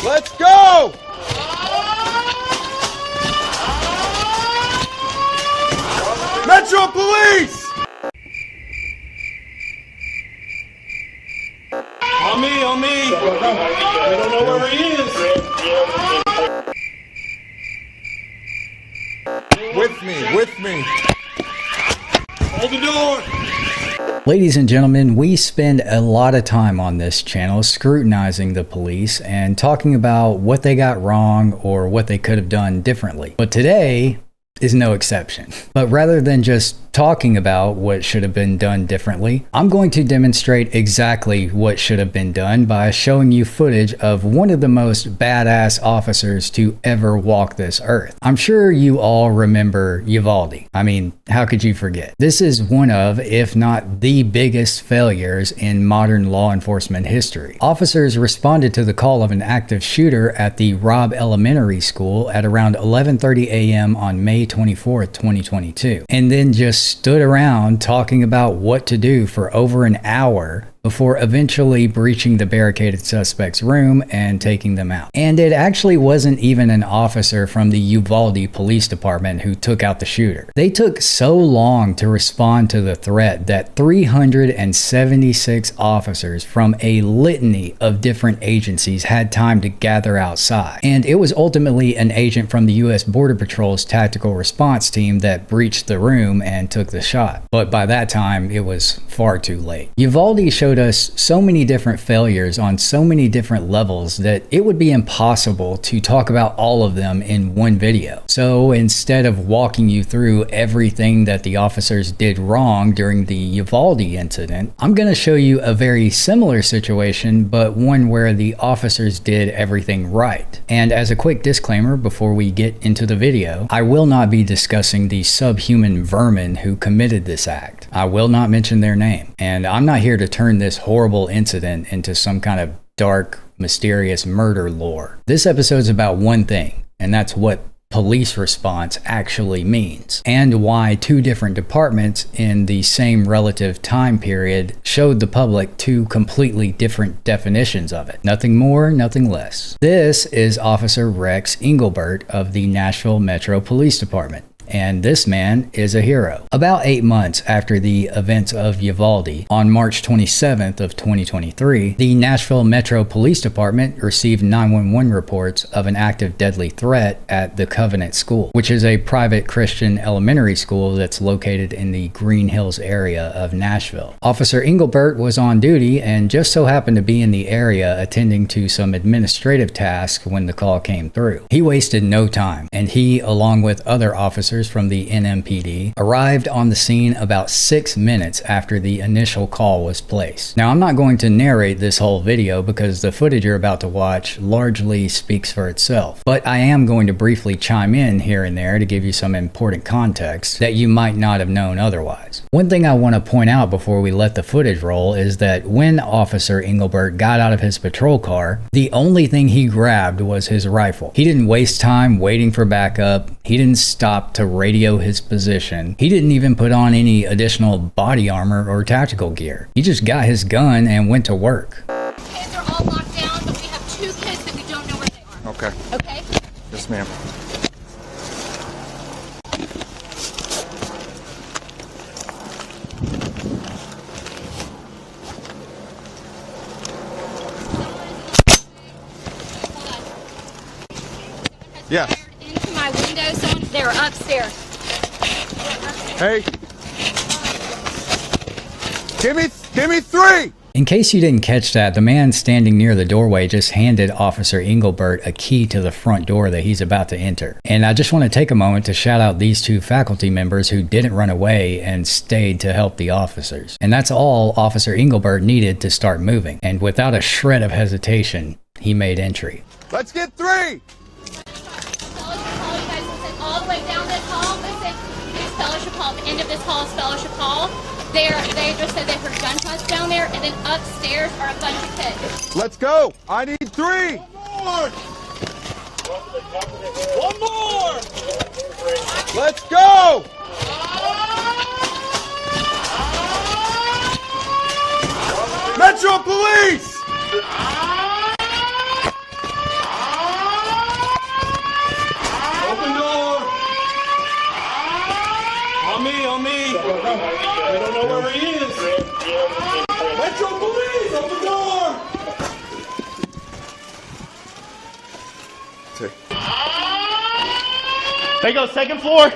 Let's go! Metro Police! On me, on me! We don't know where he is! With me. Hold the door! Ladies and gentlemen, we spend a lot of time on this channel scrutinizing the police and talking about what they got wrong or what they could have done differently. But today is no exception. But rather than just talking about what should have been done differently, I'm going to demonstrate exactly what should have been done by showing you footage of one of the most badass officers to ever walk this earth. I'm sure you all remember Uvalde. I mean, how could you forget? This is one of, if not the biggest failures in modern law enforcement history. Officers responded to the call of an active shooter at the Robb Elementary School at around 11:30 a.m. on May 24th, 2022, and then just stood around talking about what to do for over an hour before eventually breaching the barricaded suspect's room and taking them out. And it actually wasn't even an officer from the Uvalde Police Department who took out the shooter. They took so long to respond to the threat that 376 officers from a litany of different agencies had time to gather outside. And it was ultimately an agent from the U.S. Border Patrol's tactical response team that breached the room and took the shot. But by that time, it was far too late. Uvalde showed us so many different failures on so many different levels that it would be impossible to talk about all of them in one video. So instead of walking you through everything that the officers did wrong during the Uvalde incident, I'm going to show you a very similar situation, but one where the officers did everything right. And as a quick disclaimer before we get into the video, I will not be discussing the subhuman vermin who committed this act. I will not mention their name, and I'm not here to turn this horrible incident into some kind of dark, mysterious murder lore. This episode's about one thing, and that's what police response actually means, and why two different departments in the same relative time period showed the public two completely different definitions of it. Nothing more, nothing less. This is Officer Rex Engelbert of the Nashville Metro Police Department. And this man is a hero. About 8 months after the events of Uvalde, on March 27th of 2023, the Nashville Metro Police Department received 911 reports of an active deadly threat at the Covenant School, which is a private Christian elementary school that's located in the Green Hills area of Nashville. Officer Engelbert was on duty and just so happened to be in the area attending to some administrative tasks when the call came through. He wasted no time, and he, along with other officers from the NMPD, arrived on the scene about 6 minutes after the initial call was placed. Now, I'm not going to narrate this whole video because the footage you're about to watch largely speaks for itself, but I am going to briefly chime in here and there to give you some important context that you might not have known otherwise. One thing I want to point out before we let the footage roll is that when Officer Engelbert got out of his patrol car, the only thing he grabbed was his rifle. He didn't waste time waiting for backup. He didn't stop to radio his position. He didn't even put on any additional body armor or tactical gear. He just got his gun and went to work. Kids are all locked down, but we have 2 kids that we don't know where they are. Okay. Okay? Yes, ma'am. Yeah. Into my window, they're upstairs. Hey. Give me 3! In case you didn't catch that, the man standing near the doorway just handed Officer Engelbert a key to the front door that he's about to enter. And I just want to take a moment to shout out these 2 faculty members who didn't run away and stayed to help the officers. And that's all Officer Engelbert needed to start moving. And without a shred of hesitation, he made entry. Let's get 3! All the way down this hall, listen, it's Fellowship Hall. The end of this hall is Fellowship Hall. They just said they heard gunshots down there, and then upstairs are a bunch of kids. Let's go! I need 3! One more! Let's go! Metro Police! They go second floor.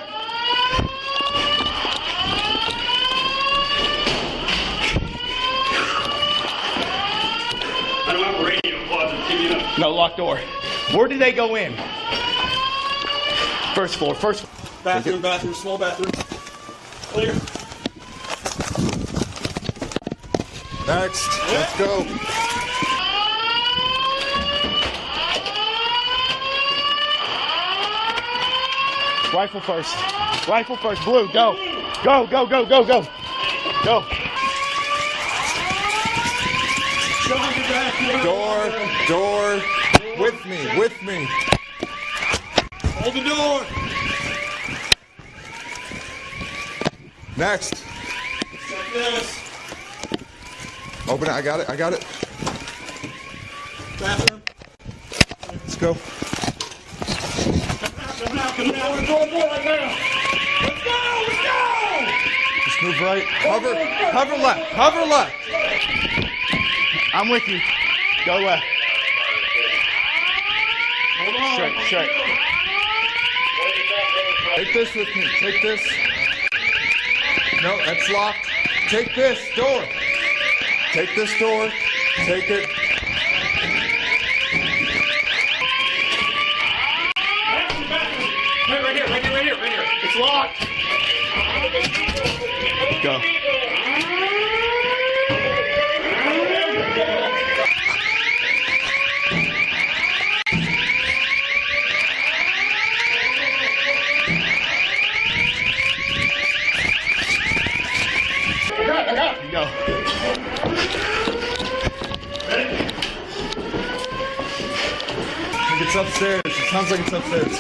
I don't have a radio closet. Give me enough. No, locked door. Where do they go in? First floor. Bathroom, small bathroom. Clear. Next. Let's go. Rifle first. Blue, go. Go. Door. With me. Hold the door. Next. Like this. Open it. I got it. Bathroom. Let's go. Come out. Door right now. Let's go. Just move right. Cover left. I'm with you. Go left. Hold on. Straight. Take this with me. Take this. No, that's locked. Take this door. Take this door. Take it. Right here. It's locked. Go. I got it. Go. I think it's upstairs. It sounds like it's upstairs.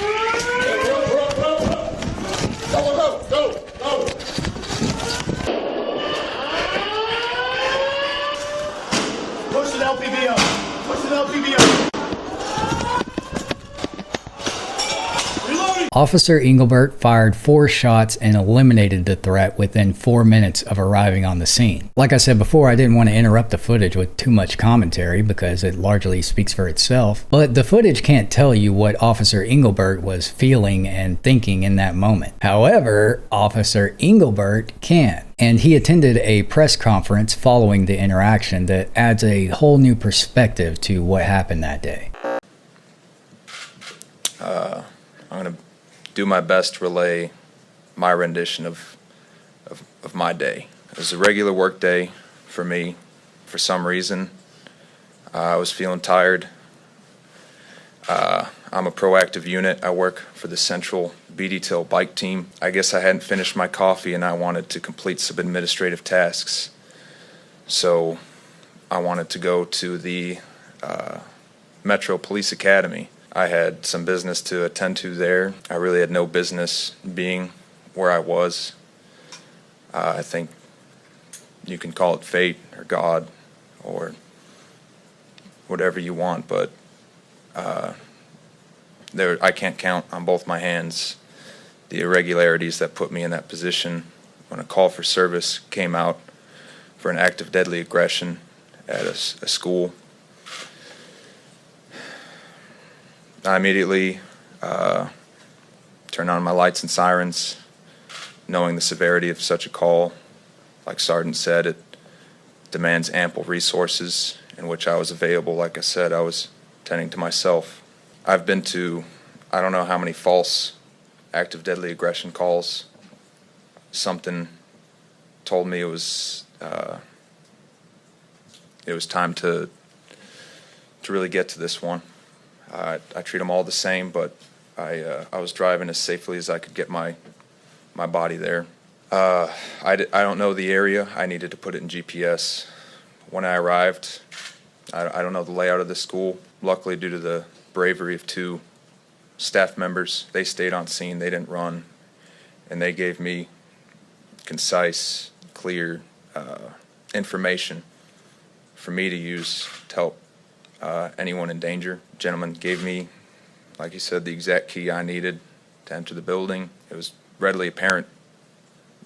Go. Push the LPV up. Reloading. Officer Engelbert fired 4 shots and eliminated the threat within 4 minutes of arriving on the scene. Like I said before, I didn't want to interrupt the footage with too much commentary because it largely speaks for itself, but the footage can't tell you what Officer Engelbert was feeling and thinking in that moment. However, Officer Engelbert can. And he attended a press conference following the interaction that adds a whole new perspective to what happened that day. I'm going to do my best to relay my rendition of my day. It was a regular work day for me. For some reason, I was feeling tired. I'm a proactive unit. I work for the Central B-Detail bike team. I guess I hadn't finished my coffee and I wanted to complete some administrative tasks. So I wanted to go to the Metro Police Academy. I had some business to attend to there. I really had no business being where I was. I think you can call it fate or God or whatever you want, but I can't count on both my hands the irregularities that put me in that position when a call for service came out for an act of deadly aggression at a school. I immediately turned on my lights and sirens, knowing the severity of such a call. Like Sergeant said, it demands ample resources, in which I was available. Like I said, I was tending to myself. I've been to, I don't know how many false act of deadly aggression calls. Something told me it was time to really get to this one. I treat them all the same, but I was driving as safely as I could get my body there. I don't know the area. I needed to put it in GPS. When I arrived, I don't know the layout of the school. Luckily, due to the bravery of 2 staff members, they stayed on scene. They didn't run, and they gave me concise, clear information for me to use to help anyone in danger. The gentleman gave me, like he said, the exact key I needed to enter the building. It was readily apparent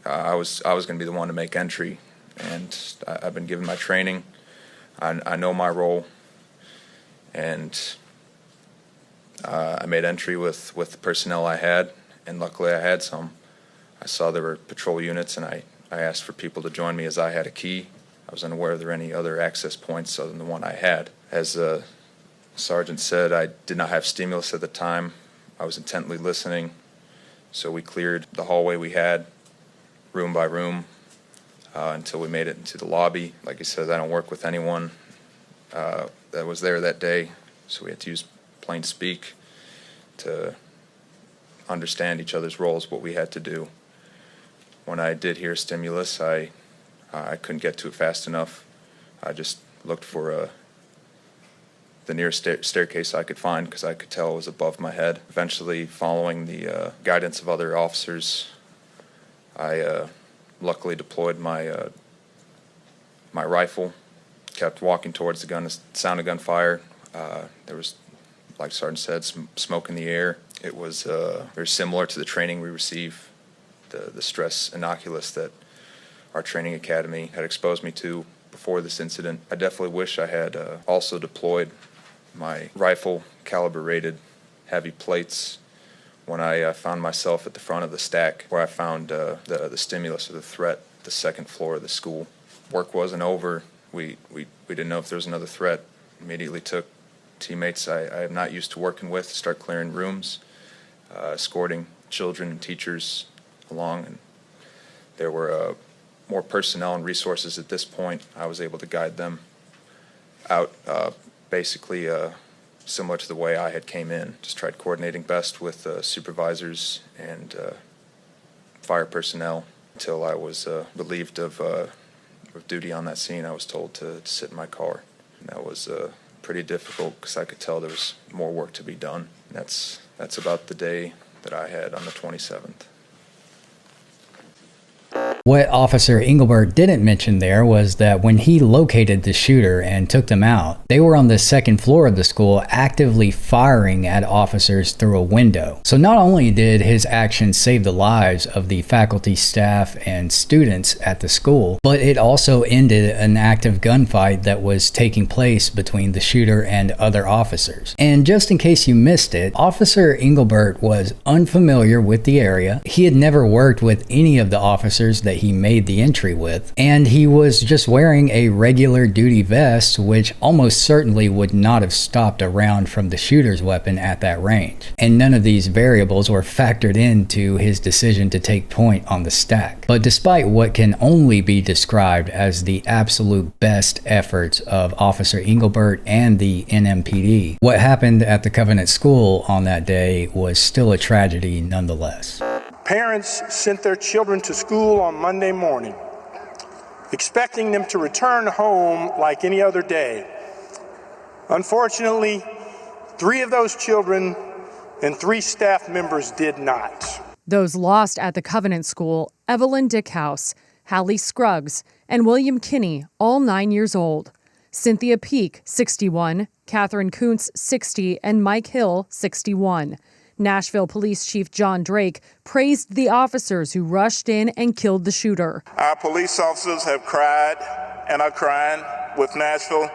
I was going to be the one to make entry, and I've been given my training. I know my role, and I made entry with the personnel I had, and luckily I had some. I saw there were patrol units, and I asked for people to join me as I had a key. I was unaware there were any other access points other than the one I had. As the sergeant said, I did not have stimulus at the time. I was intently listening, so we cleared the hallway we had, room by room, until we made it into the lobby. Like he says, I don't work with anyone that was there that day, so we had to use plain speak to understand each other's roles, what we had to do. When I did hear stimulus, I couldn't get to it fast enough. I just looked for the nearest staircase I could find because I could tell it was above my head. Eventually, following the guidance of other officers, I luckily deployed my my rifle, kept walking towards the gun, the sound of gunfire. There was, like Sergeant said, some smoke in the air. It was very similar to the training we receive, the stress inoculus that our training academy had exposed me to before this incident. I definitely wish I had also deployed my rifle caliber rated heavy plates when I found myself at the front of the stack where I found the stimulus or the threat, the second floor of the school. Work wasn't over. We didn't know if there was another threat. Immediately took teammates I am not used to working with to start clearing rooms, escorting children and teachers along. And there were more personnel and resources at this point. I was able to guide them out, basically similar to the way I had came in. Just tried coordinating best with supervisors and fire personnel until I was relieved of duty on that scene. I was told to sit in my car. And that was pretty difficult because I could tell there was more work to be done. And that's about the day that I had on the 27th. What Officer Engelbert didn't mention there was that when he located the shooter and took them out, they were on the second floor of the school actively firing at officers through a window. So not only did his actions save the lives of the faculty, staff, and students at the school, but it also ended an active gunfight that was taking place between the shooter and other officers. And just in case you missed it, Officer Engelbert was unfamiliar with the area. He had never worked with any of the officers that he made the entry with, and he was just wearing a regular duty vest, which almost certainly would not have stopped a round from the shooter's weapon at that range. And none of these variables were factored into his decision to take point on the stack. But despite what can only be described as the absolute best efforts of Officer Engelbert and the NMPD, what happened at the Covenant School on that day was still a tragedy nonetheless. Parents sent their children to school on Monday morning, expecting them to return home like any other day. Unfortunately, 3 of those children and 3 staff members did not. Those lost at the Covenant School: Evelyn Dickhouse, Hallie Scruggs, and William Kinney, all 9 years old. Cynthia Peak, 61, Catherine Kuntz, 60, and Mike Hill, 61. Nashville Police Chief John Drake praised the officers who rushed in and killed the shooter. Our police officers have cried and are crying with Nashville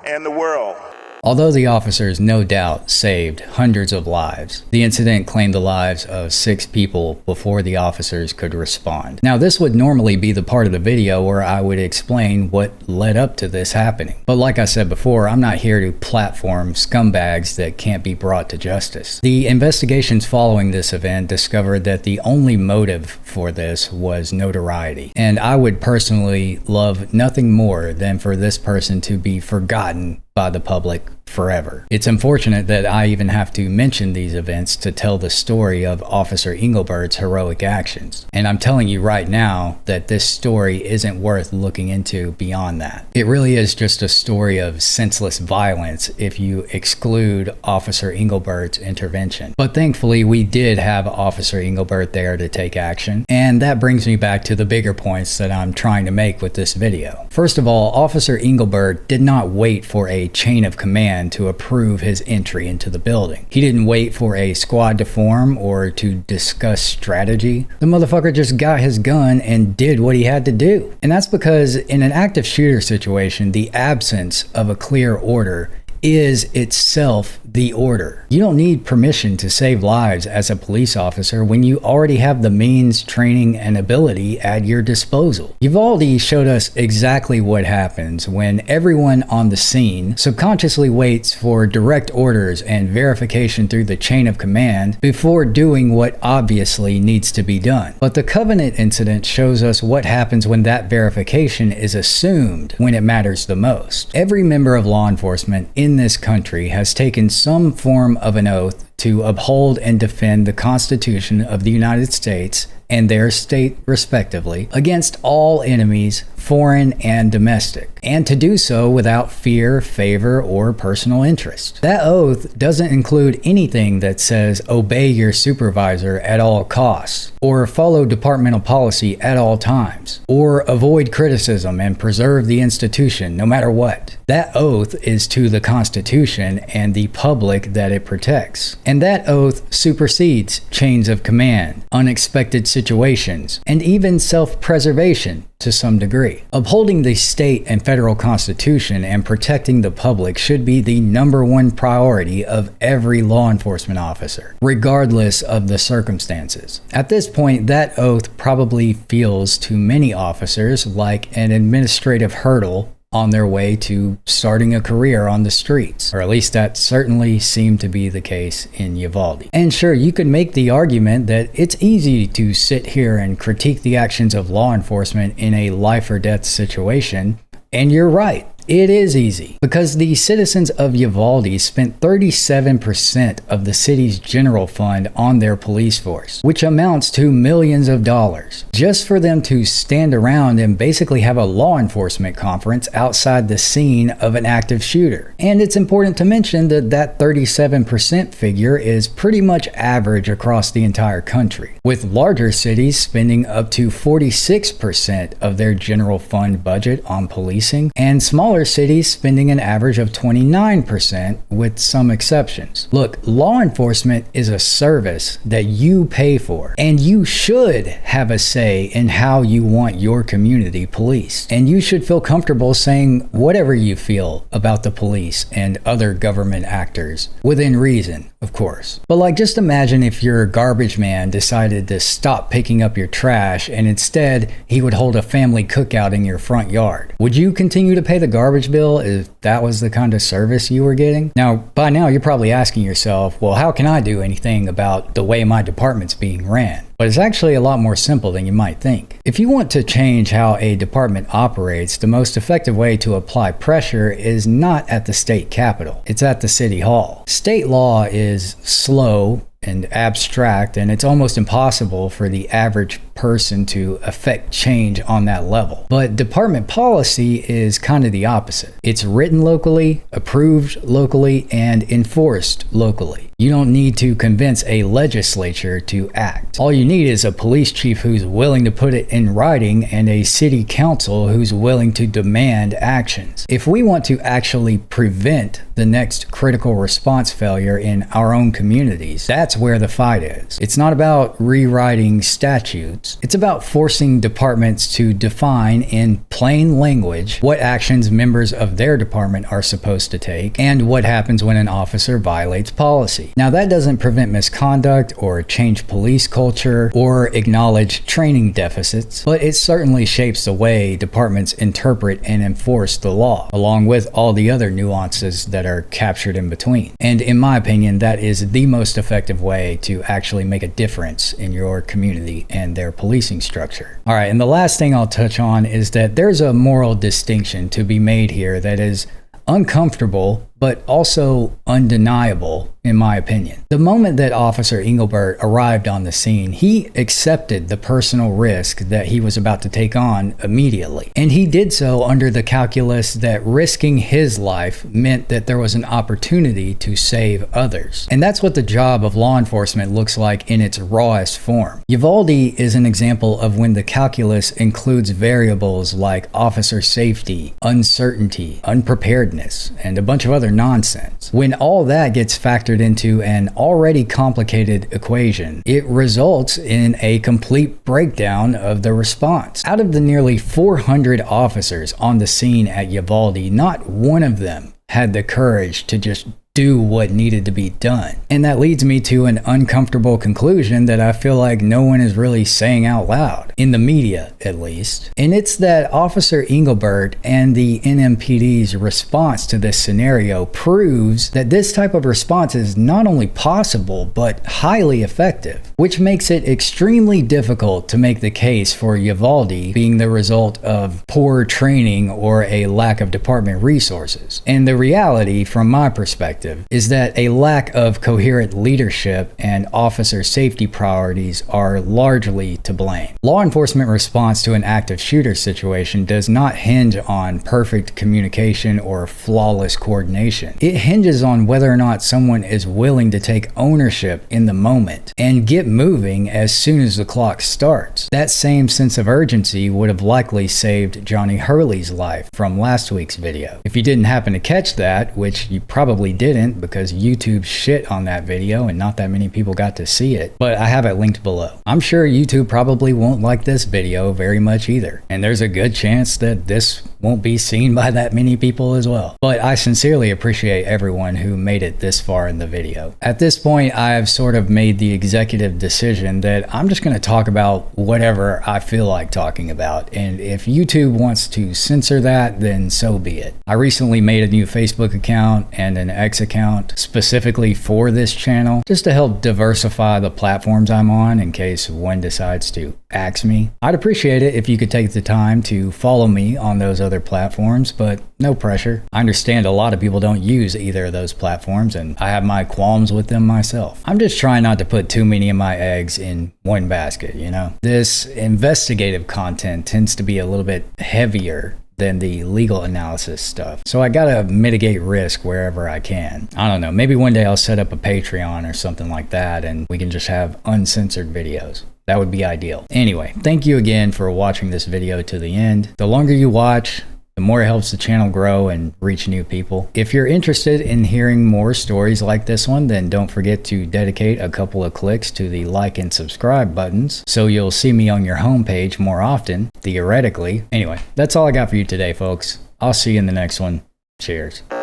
and the world. Although the officers no doubt saved hundreds of lives, the incident claimed the lives of 6 people before the officers could respond. Now, this would normally be the part of the video where I would explain what led up to this happening. But like I said before, I'm not here to platform scumbags that can't be brought to justice. The investigations following this event discovered that the only motive for this was notoriety. And I would personally love nothing more than for this person to be forgotten by the public forever. It's unfortunate that I even have to mention these events to tell the story of Officer Engelbert's heroic actions. And I'm telling you right now that this story isn't worth looking into beyond that. It really is just a story of senseless violence if you exclude Officer Engelbert's intervention. But thankfully, we did have Officer Engelbert there to take action. And that brings me back to the bigger points that I'm trying to make with this video. First of all, Officer Engelbert did not wait for a chain of command to approve his entry into the building. He didn't wait for a squad to form or to discuss strategy. The motherfucker just got his gun and did what he had to do. And that's because in an active shooter situation, the absence of a clear order is itself the order. You don't need permission to save lives as a police officer when you already have the means, training, and ability at your disposal. Uvalde showed us exactly what happens when everyone on the scene subconsciously waits for direct orders and verification through the chain of command before doing what obviously needs to be done. But the Covenant incident shows us what happens when that verification is assumed when it matters the most. Every member of law enforcement in this country has taken some form of an oath to uphold and defend the Constitution of the United States and their state respectively against all enemies, foreign and domestic, and to do so without fear, favor, or personal interest. That oath doesn't include anything that says obey your supervisor at all costs, or follow departmental policy at all times, or avoid criticism and preserve the institution no matter what. That oath is to the Constitution and the public that it protects. And that oath supersedes chains of command, unexpected situations, and even self-preservation to some degree. Upholding the state and federal constitution and protecting the public should be the #1 priority of every law enforcement officer, regardless of the circumstances. At this point, that oath probably feels to many officers like an administrative hurdle on their way to starting a career on the streets, or at least that certainly seemed to be the case in Uvalde. And sure, you could make the argument that it's easy to sit here and critique the actions of law enforcement in a life or death situation, and you're right. It is easy, because the citizens of Uvalde spent 37% of the city's general fund on their police force, which amounts to millions of dollars, just for them to stand around and basically have a law enforcement conference outside the scene of an active shooter. And it's important to mention that that 37% figure is pretty much average across the entire country, with larger cities spending up to 46% of their general fund budget on policing, and smaller cities spending an average of 29%, with some exceptions. Look, law enforcement is a service that you pay for, and you should have a say in how you want your community policed. And you should feel comfortable saying whatever you feel about the police and other government actors, within reason, of course. But like, just imagine if your garbage man decided to stop picking up your trash and instead he would hold a family cookout in your front yard. Would you continue to pay the garbage bill if that was the kind of service you were getting? Now, by now you're probably asking yourself, well, how can I do anything about the way my department's being ran? But it's actually a lot more simple than you might think. If you want to change how a department operates, the most effective way to apply pressure is not at the state capitol. It's at the city hall. State law is slow and abstract, and it's almost impossible for the average person to affect change on that level. But department policy is kind of the opposite. It's written locally, approved locally, and enforced locally. You don't need to convince a legislature to act. All you need is a police chief who's willing to put it in writing and a city council who's willing to demand actions. If we want to actually prevent the next critical response failure in our own communities, that's where the fight is. It's not about rewriting statutes. It's about forcing departments to define in plain language what actions members of their department are supposed to take and what happens when an officer violates policy. Now, that doesn't prevent misconduct or change police culture or acknowledge training deficits, but it certainly shapes the way departments interpret and enforce the law, along with all the other nuances that are captured in between. And in my opinion, that is the most effective way to actually make a difference in your community and their policing structure. All right, and the last thing I'll touch on is that there's a moral distinction to be made here that is uncomfortable, but also undeniable, in my opinion. The moment that Officer Engelbert arrived on the scene, he accepted the personal risk that he was about to take on immediately. And he did so under the calculus that risking his life meant that there was an opportunity to save others. And that's what the job of law enforcement looks like in its rawest form. Uvalde is an example of when the calculus includes variables like officer safety, uncertainty, unpreparedness, and a bunch of other nonsense. When all that gets factored into an already complicated equation, it results in a complete breakdown of the response. Out of the nearly 400 officers on the scene at Uvalde, not one of them had the courage to just do what needed to be done. And that leads me to an uncomfortable conclusion that I feel like no one is really saying out loud, in the media at least. And it's that Officer Engelbert and the NMPD's response to this scenario proves that this type of response is not only possible, but highly effective, which makes it extremely difficult to make the case for Uvalde being the result of poor training or a lack of department resources. And the reality, from my perspective, is that a lack of coherent leadership and officer safety priorities are largely to blame. Law enforcement response to an active shooter situation does not hinge on perfect communication or flawless coordination. It hinges on whether or not someone is willing to take ownership in the moment and get moving as soon as the clock starts. That same sense of urgency would have likely saved Johnny Hurley's life from last week's video. If you didn't happen to catch that, which you probably didn't because YouTube shit on that video and not that many people got to see it, but I have it linked below. I'm sure YouTube probably won't like this video very much either, and there's a good chance that this won't be seen by that many people as well. But I sincerely appreciate everyone who made it this far in the video. At this point, I have sort of made the executive decision that I'm just going to talk about whatever I feel like talking about, and if YouTube wants to censor that, then so be it. I recently made a new Facebook account and an X account specifically for this channel, just to help diversify the platforms I'm on in case one decides to axe me. I'd appreciate it if you could take the time to follow me on those other platforms, but no pressure. I understand a lot of people don't use either of those platforms, and I have my qualms with them myself. I'm just trying not to put too many of my eggs in one basket, you know? This investigative content tends to be a little bit heavier than the legal analysis stuff, so I gotta mitigate risk wherever I can. I don't know, maybe one day I'll set up a Patreon or something like that and we can just have uncensored videos. That would be ideal. Anyway, thank you again for watching this video to the end. The longer you watch, the more it helps the channel grow and reach new people. If you're interested in hearing more stories like this one, then don't forget to dedicate a couple of clicks to the like and subscribe buttons so you'll see me on your homepage more often, theoretically. Anyway, that's all I got for you today, folks. I'll see you in the next one. Cheers. It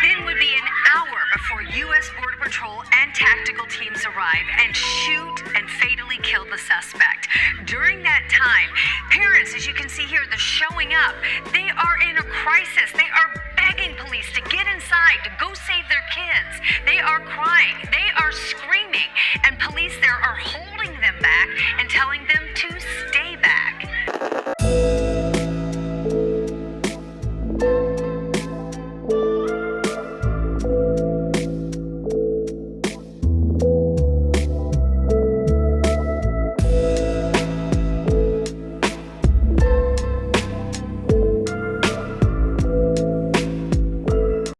then would be an hour before U.S. Border Patrol and tactical teams arrive and shoot and fatally kill the suspect. During that time, parents, as you can see here, they're showing up. They are in a crisis. They are begging police to get inside, to go save